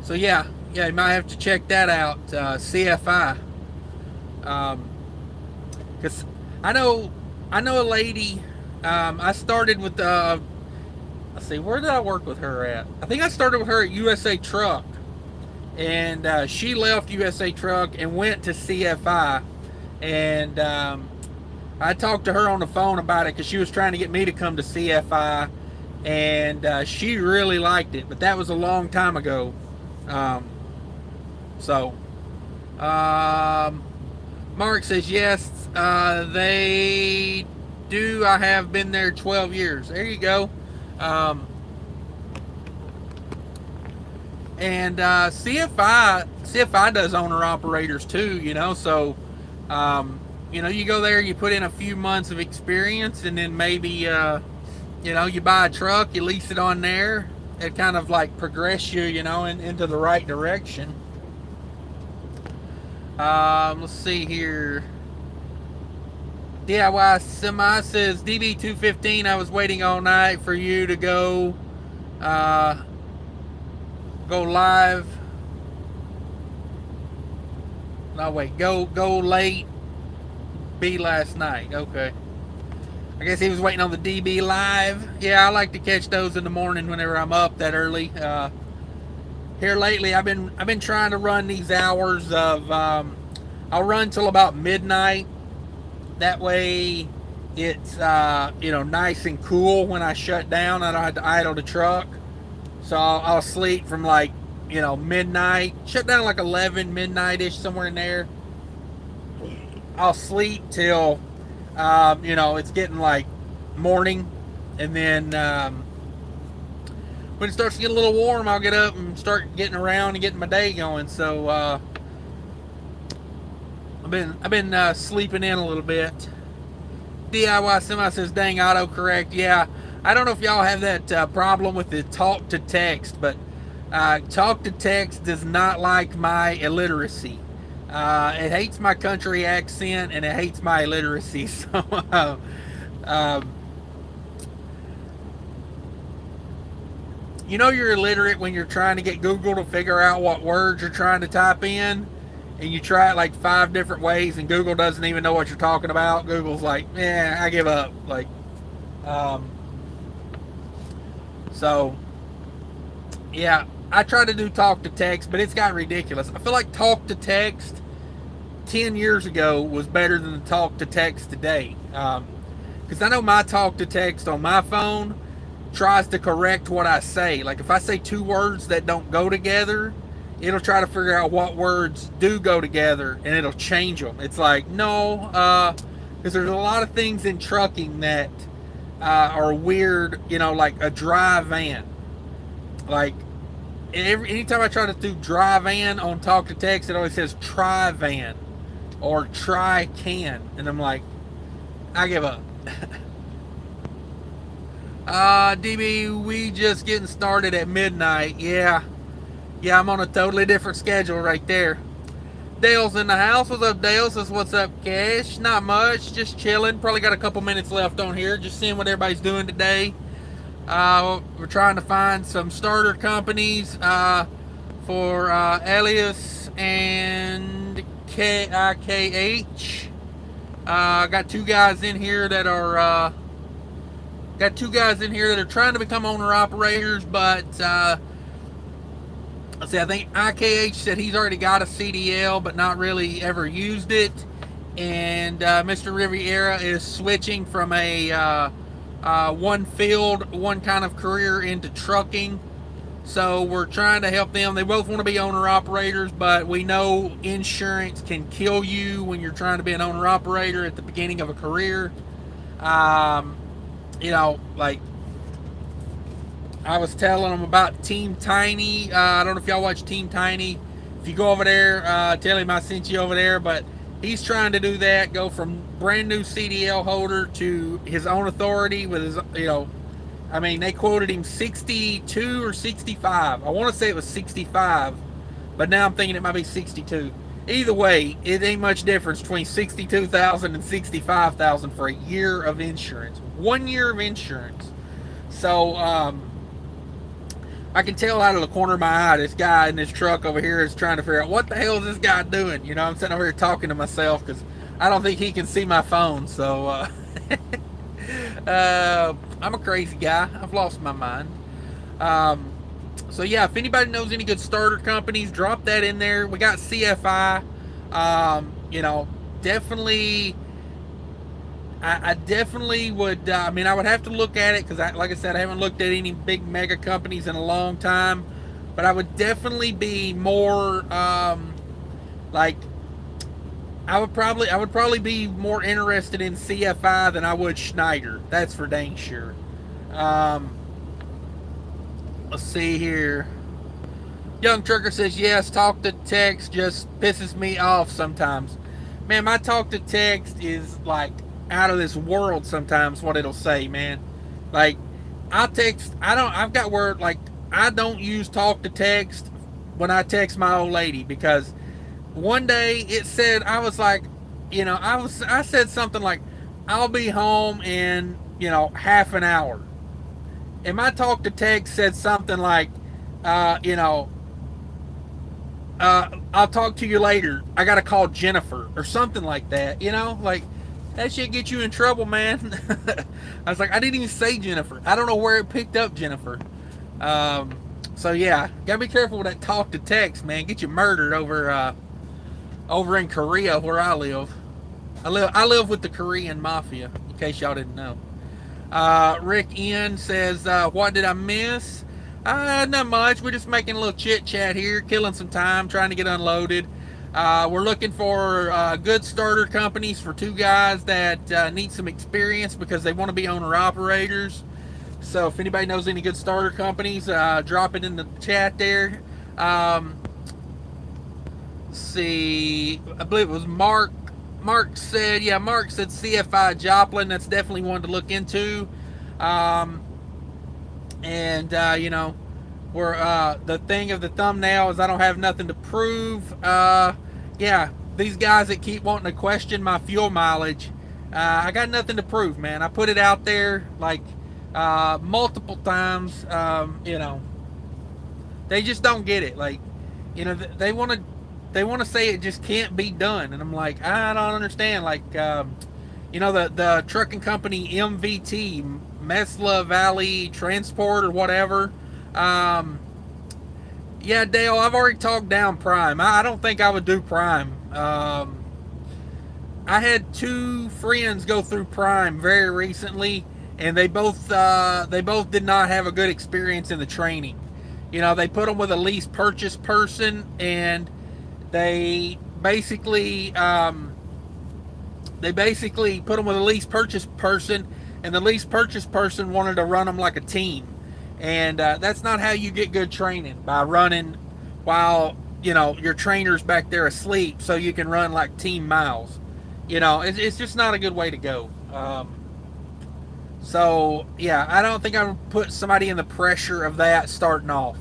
A: So yeah, you might have to check that out, CFI. Because I know a lady. I started with let's see, where did I work with her at? I think I started with her at USA Truck, and she left USA Truck and went to CFI, and I I talked to her on the phone about it because she was trying to get me to come to CFI, and she really liked it, but that was a long time ago. Um, so, Mark says, yes, they do. I have been there 12 years. There you go. And CFI does owner operators too, so you go there, you put in a few months of experience, and then maybe you buy a truck, you lease it on there. It kind of like progress you, into the right direction. Let's see here. DIY Semi says, DB215, I was waiting all night for you to go live. No, wait, go late. B last night. Okay. I guess he was waiting on the DB live. Yeah, I like to catch those in the morning whenever I'm up that early. Here lately, I've been trying to run these hours of. I'll run till about midnight. That way, it's nice and cool when I shut down. I don't have to idle the truck. So I'll sleep from like, midnight, shut down like 11, midnight-ish, somewhere in there. I'll sleep till, it's getting like morning. And then when it starts to get a little warm, I'll get up and start getting around and getting my day going. So I've been sleeping in a little bit. DIY Semi says, dang, autocorrect. Yeah. I don't know if y'all have that problem with the talk to text, but talk to text does not like my illiteracy. It hates my country accent, and it hates my illiteracy. So, you're illiterate when you're trying to get Google to figure out what words you're trying to type in, and you try it like 5 different ways, and Google doesn't even know what you're talking about. Google's like, I give up. Like, so, yeah, I try to do talk to text, but it's got ridiculous. I feel like talk to text 10 years ago was better than the talk to text today. Because I know my talk to text on my phone tries to correct what I say. Like if I say 2 words that don't go together, it'll try to figure out what words do go together, and it'll change them. It's like, no, because there's a lot of things in trucking that are weird, like a dry van. Like anytime I try to do dry van on talk to text, it always says try van or try can, and I'm like, I give up. DB, we just getting started at midnight. Yeah, I'm on a totally different schedule right there. Dale's in the house. What's up, Dale? Says, what's up, Cash? Not much, just chilling. Probably got a couple minutes left on here, just seeing what everybody's doing today. We're trying to find some starter companies for Elias and KIKH. Got 2 guys in here that are trying to become owner operators, but let's see, I think IKH said he's already got a CDL but not really ever used it, and Mr. Riviera is switching from a one field, one kind of career into trucking. So we're trying to help them. They both want to be owner operators, but we know insurance can kill you when you're trying to be an owner operator at the beginning of a career. Like I was telling them about Team Tiny. I don't know if y'all watch Team Tiny. If you go over there, tell him I sent you over there. But he's trying to do that, go from brand new CDL holder to his own authority with his, they quoted him 62 or 65. I want to say it was 65, but now I'm thinking it might be 62. Either way, it ain't much difference between 62,000 and 65,000 for a year of insurance. 1 year of insurance. So, I can tell out of the corner of my eye, this guy in this truck over here is trying to figure out what the hell is this guy doing. I'm sitting over here talking to myself because I don't think he can see my phone. So, I'm a crazy guy. I've lost my mind. So yeah, if anybody knows any good starter companies, drop that in there. We got CFI. Definitely. I definitely would. I mean, I would have to look at it because, like I said, I haven't looked at any big mega companies in a long time. But I would definitely be more like I would probably be more interested in CFI than I would Schneider. That's for dang sure. Um, let's see here. Young Trucker says yes. Talk to text just pisses me off sometimes. Man, my talk to text is like out of this world sometimes. What it'll say, man. Like I'll text. I don't. I've got word like I don't use talk to text when I text my old lady because one day it said I was like, I said something like I'll be home in half an hour, and my talk to text said something like, uh, you know, I'll talk to you later. I gotta call Jennifer or something like that. Like that shit get you in trouble, man. I was like, I didn't even say Jennifer. I don't know where it picked up Jennifer. So yeah, gotta be careful with that talk to text, man. Get you murdered over in Korea where I live. I live with the Korean mafia. In case y'all didn't know. Rick N says, what did I miss? Not much. We're just making a little chit chat here, killing some time, trying to get unloaded. We're looking for good starter companies for two guys that need some experience because they want to be owner operators. So if anybody knows any good starter companies, drop it in the chat there. Let's see, I believe it was Mark. Mark said CFI Joplin. That's definitely one to look into. And we're the thing of the thumbnail is I don't have nothing to prove. Yeah, these guys that keep wanting to question my fuel mileage, I got nothing to prove, man. I put it out there like multiple times. They just don't get it. Like, they want to say it just can't be done, and I'm like, I don't understand. Like, the trucking company MVT, Mesla Valley Transport or whatever. Yeah, Dale, I've already talked down Prime. I don't think I would do Prime. I had two friends go through Prime very recently, and they both did not have a good experience in the training. They put them with a lease purchase person, and they basically put them with a lease purchase person, and the lease purchase person wanted to run them like a team. And that's not how you get good training, by running while your trainer's back there asleep so you can run like team miles. It's just not a good way to go. So yeah, I don't think I would put somebody in the pressure of that starting off.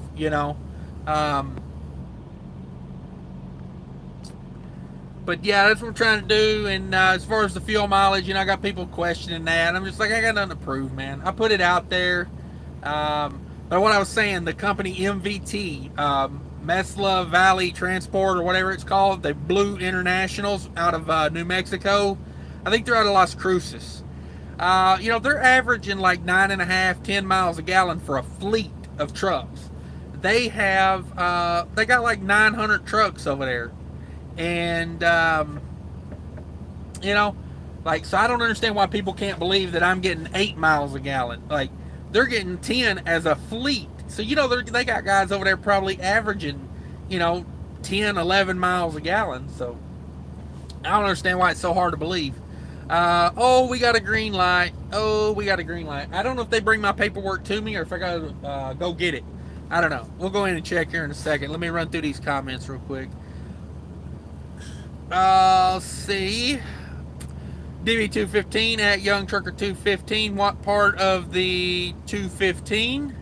A: But yeah, that's what I'm trying to do. And as far as the fuel mileage, I got people questioning that. And I'm just like, I got nothing to prove, man. I put it out there. But what I was saying, the company MVT, Mesla Valley Transport or whatever it's called, the Blue Internationals out of New Mexico. I think they're out of Las Cruces. They're averaging like 9.5, 10 miles a gallon for a fleet of trucks. They got like 900 trucks over there. And, so I don't understand why people can't believe that I'm getting 8 miles a gallon. Like, they're getting 10 as a fleet. So, they got guys over there probably averaging, 10, 11 miles a gallon. So, I don't understand why it's so hard to believe. We got a green light. I don't know if they bring my paperwork to me or if I got to go get it. I don't know. We'll go in and check here in a second. Let me run through these comments real quick. Let's see. DB215 at Young Trucker 215. What part of the 215?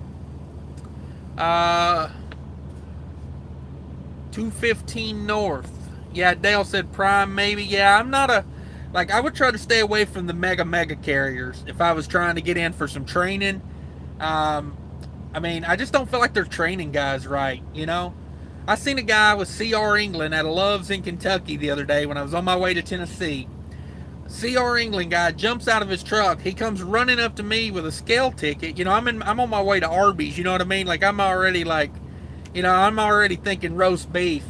A: 215 North. Yeah, Dale said Prime maybe. Yeah, I'm not I would try to stay away from the mega carriers if I was trying to get in for some training. I just don't feel like they're training guys right, I seen a guy with CR England at a Love's in Kentucky the other day when I was on my way to Tennessee. CR England guy jumps out of his truck. He comes running up to me with a scale ticket. I'm on my way to Arby's. You know what I mean? Like, I'm already thinking roast beef.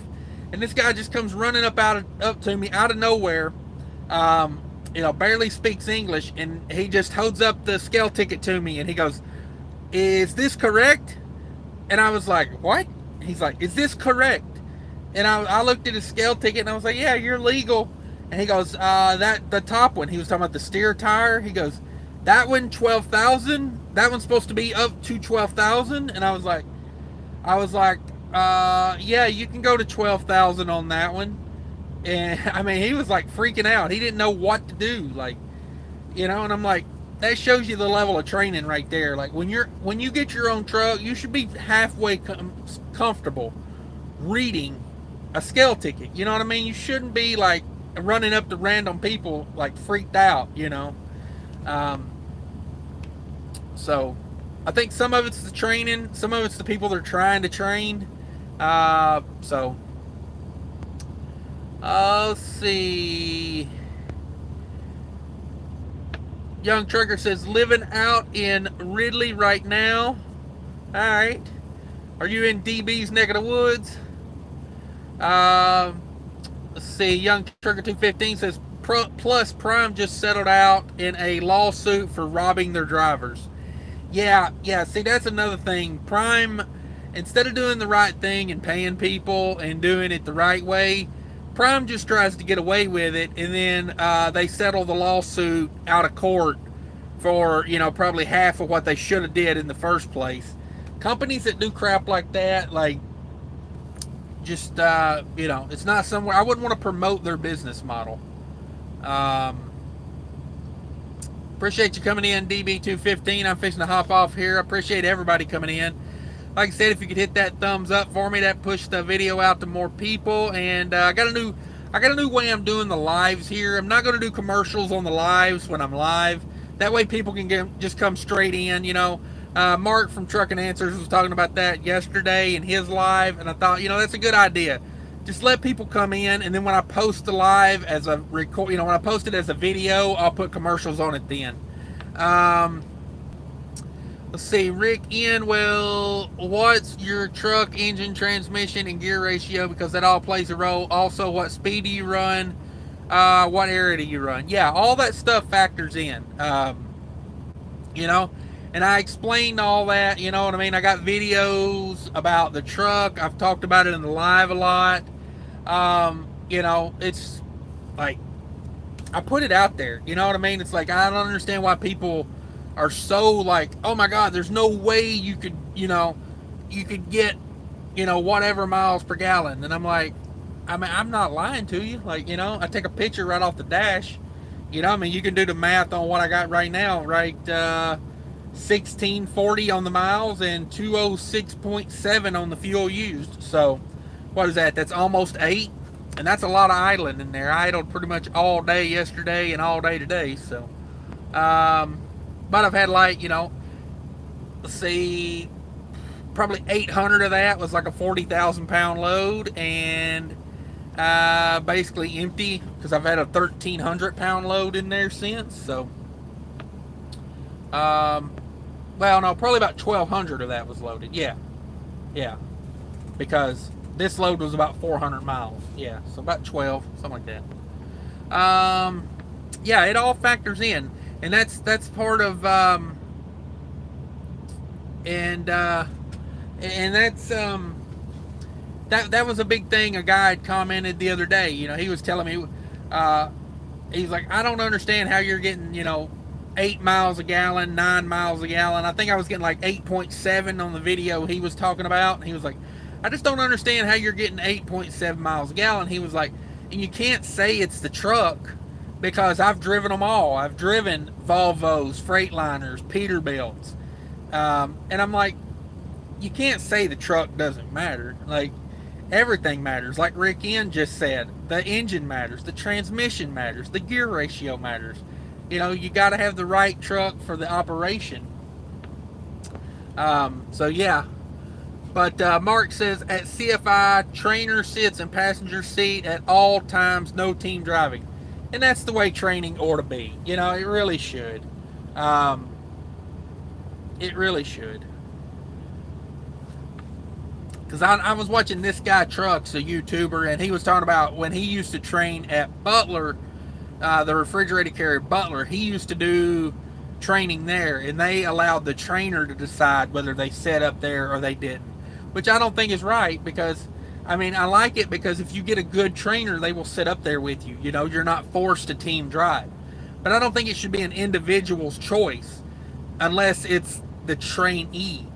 A: And this guy just comes running up to me out of nowhere. barely speaks English, and he just holds up the scale ticket to me, and he goes, "Is this correct?" And I was like, "What?" He's like, "Is this correct?" And I looked at his scale ticket, and I was like, "Yeah, you're legal." And he goes, "That the top one." He was talking about the steer tire. He goes, "That one 12,000. That one's supposed to be up to 12,000." And I was like, yeah, you can go to 12,000 on that one. And I mean, he was like freaking out. He didn't know what to do, like, and I'm like, that shows you the level of training right there. Like when you get your own truck, you should be halfway comfortable reading a scale ticket. You know what I mean? You shouldn't be like running up to random people like freaked out. Um, so I think some of it's the training, some of it's the people they're trying to train. So let's see. Young Trucker says, living out in Ridley right now. All right. Are you in DB's neck of the woods? Let's see. Young Trucker 215 says, plus Prime just settled out in a lawsuit for robbing their drivers. Yeah. See, that's another thing. Prime, instead of doing the right thing and paying people and doing it the right way, Prime just tries to get away with it, and then they settle the lawsuit out of court for probably half of what they should have did in the first place. Companies that do crap like that, like, just it's not somewhere I wouldn't want to promote their business model. Appreciate you coming in, DB215. I'm fixing to hop off here. I appreciate everybody coming in. Like I said, if you could hit that thumbs up for me, that pushed the video out to more people. And I got a new way I'm doing the lives here. I'm not going to do commercials on the lives when I'm live. That way people can just come straight in. Mark from Trucking Answers was talking about that yesterday in his live, and I thought, that's a good idea. Just let people come in, and then when I post the live as a record, when I post it as a video, I'll put commercials on it then. Let's see, Rick N. Well, what's your truck engine, transmission, and gear ratio? Because that all plays a role. Also, what speed do you run? What area do you run? Yeah, all that stuff factors in. And I explained all that. You know what I mean? I got videos about the truck. I've talked about it in the live a lot. It's like I put it out there. You know what I mean? It's like I don't understand why people are so like, oh my God, there's no way you could get, whatever miles per gallon. And I'm like, I'm not lying to you. Like, I take a picture right off the dash. You can do the math on what I got right now, right? 1640 on the miles and 206.7 on the fuel used. So what is that? That's almost 8. And that's a lot of idling in there. I idled pretty much all day yesterday and all day today. So, but I've had like, let's see, probably 800 of that was like a 40,000 pound load, and basically empty because I've had a 1,300 pound load in there since. So, well, no, probably about 1,200 of that was loaded. Yeah, because this load was about 400 miles. Yeah, so about 12, something like that. Yeah, it all factors in. And that's part of and that's that was a big thing. A guy had commented the other day. He was telling me, he's like, I don't understand how you're getting 8 miles a gallon, 9 miles a gallon. I think I was getting like 8.7 on the video he was talking about. And he was like, I just don't understand how you're getting 8.7 miles a gallon. He was like, and you can't say it's the truck, because I've driven them all. I've driven Volvos, Freightliners, Peterbilts. And I'm like, you can't say the truck doesn't matter. Like, everything matters. Like Rick N just said, the engine matters, the transmission matters, the gear ratio matters. You got to have the right truck for the operation. So, yeah. But Mark says, at CFI, trainer sits in passenger seat at all times, no team driving. And that's the way training ought to be. It really should. It really should. Because I was watching this guy Trucks, a YouTuber, and he was talking about when he used to train at Butler, the refrigerator carrier Butler, he used to do training there, and they allowed the trainer to decide whether they set up there or they didn't, which I don't think is right because, I mean, I like it because if you get a good trainer, they will sit up there with you. You know, you're not forced to team drive. But I don't think it should be an individual's choice unless it's the trainee.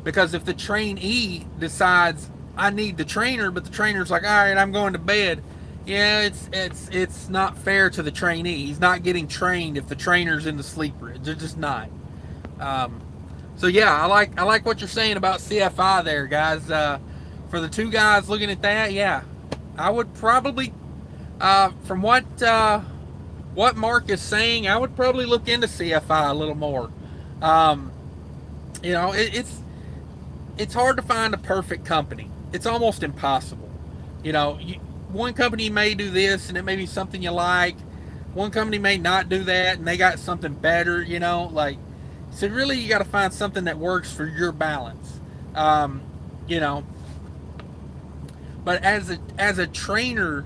A: Because if the trainee decides, I need the trainer, but the trainer's like, all right, I'm going to bed. Yeah, it's not fair to the trainee. He's not getting trained if the trainer's in the sleeper. They're just not. So yeah, I like what you're saying about CFI there, guys. For the two guys looking at that, yeah, I would probably, from what Mark is saying, I would probably look into CFI a little more. You know, it's hard to find a perfect company. It's almost impossible. You know, one company may do this and it may be something you like. One company may not do that and they got something better, you know, like, so really you got to find something that works for your balance. You know, but as a trainer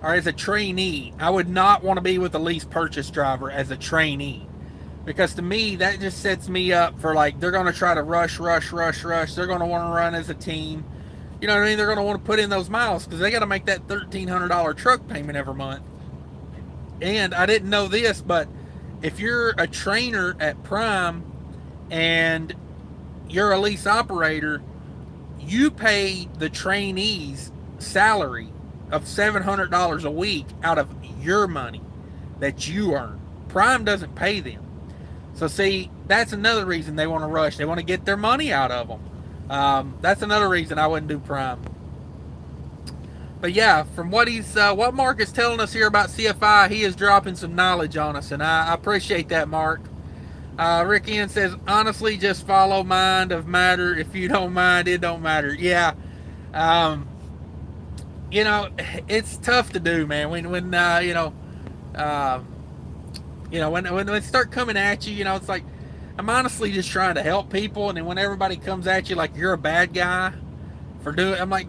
A: or as a trainee, I would not want to be with a lease purchase driver as a trainee. Because to me, that just sets me up for, like, they're going to try to rush. They're going to want to run as a team. You know what I mean? They're going to want to put in those miles because they got to make that $1,300 truck payment every month. And I didn't know this, but if you're a trainer at Prime and you're a lease operator, you pay the trainees salary of $700 a week out of your money that you earn. Prime doesn't pay them. So see, that's another reason they want to rush. They want to get their money out of them. That's another reason I wouldn't do Prime. But yeah, from what Mark is telling us here about CFI, he is dropping some knowledge on us, and I appreciate that, Mark. Rick Ian says, honestly, just follow mind of matter. If you don't mind, it don't matter. Yeah. You know, it's tough to do, man. When when they start coming at you, you know, it's like, I'm honestly just trying to help people, and then when everybody comes at you like you're a bad guy for doing, I'm like,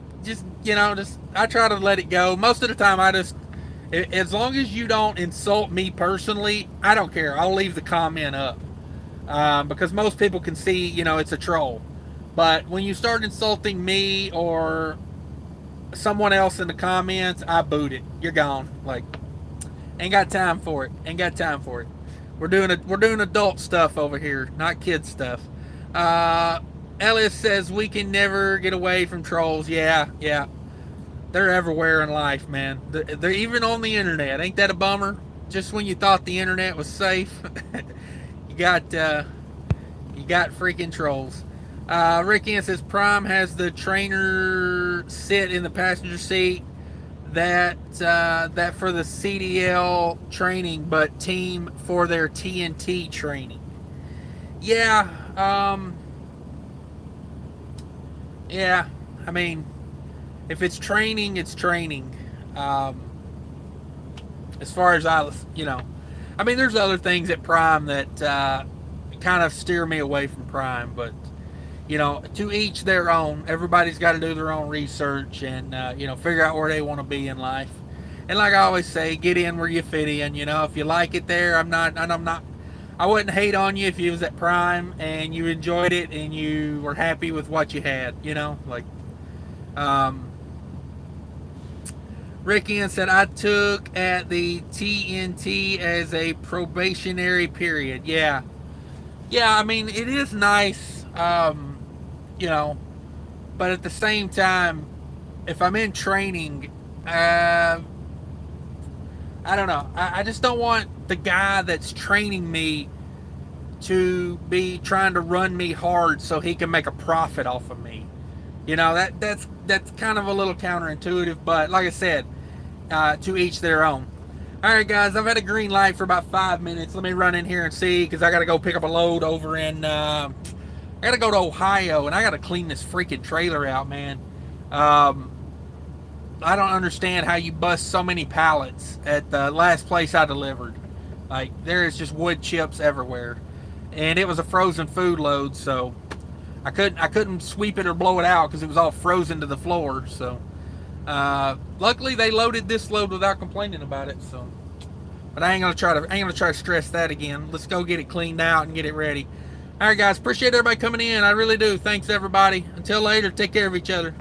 A: I try to let it go. Most of the time, as long as you don't insult me personally, I don't care. I'll leave the comment up. Because most people can see, you know, it's a troll. But when you start insulting me or someone else in the comments, I boot it. You're gone. Like, ain't got time for it. We're doing adult stuff over here, not kid stuff. Ellis says we can never get away from trolls. Yeah. They're everywhere in life, man. They're even on the internet. Ain't that a bummer? Just when you thought the internet was safe, you got freaking trolls. Rick Ian says Prime has the trainer sit in the passenger seat. That for the CDL training, but team for their TNT training. Yeah. Yeah. I mean, if it's training, it's training. As far as I mean, there's other things at Prime that kind of steer me away from Prime, but you know, to each their own. Everybody's got to do their own research and figure out where they want to be in life. And like I always say, get in where you fit in. You know, if you like it there, I wouldn't hate on you if you was at Prime and you enjoyed it and you were happy with what you had. You know, like. Rick Ian said, I took at the TNT as a probationary period. Yeah. I mean, it is nice, but at the same time, if I'm in training, I don't know. I just don't want the guy that's training me to be trying to run me hard so he can make a profit off of me. You know, that's kind of a little counterintuitive, but like I said, to each their own. All right, guys, I've had a green light for about 5 minutes. Let me run in here and see, because I got to go pick up a load over in, I got to go to Ohio, and I got to clean this freaking trailer out, man. I don't understand how you bust so many pallets at the last place I delivered. Like, there is just wood chips everywhere. And it was a frozen food load, so I couldn't sweep it or blow it out because it was all frozen to the floor. So luckily they loaded this load without complaining about it. So But I ain't gonna try to stress that again. Let's go get it cleaned out and get it ready. All right, guys. Appreciate everybody coming in. I really do. Thanks, everybody. Until later, take care of each other.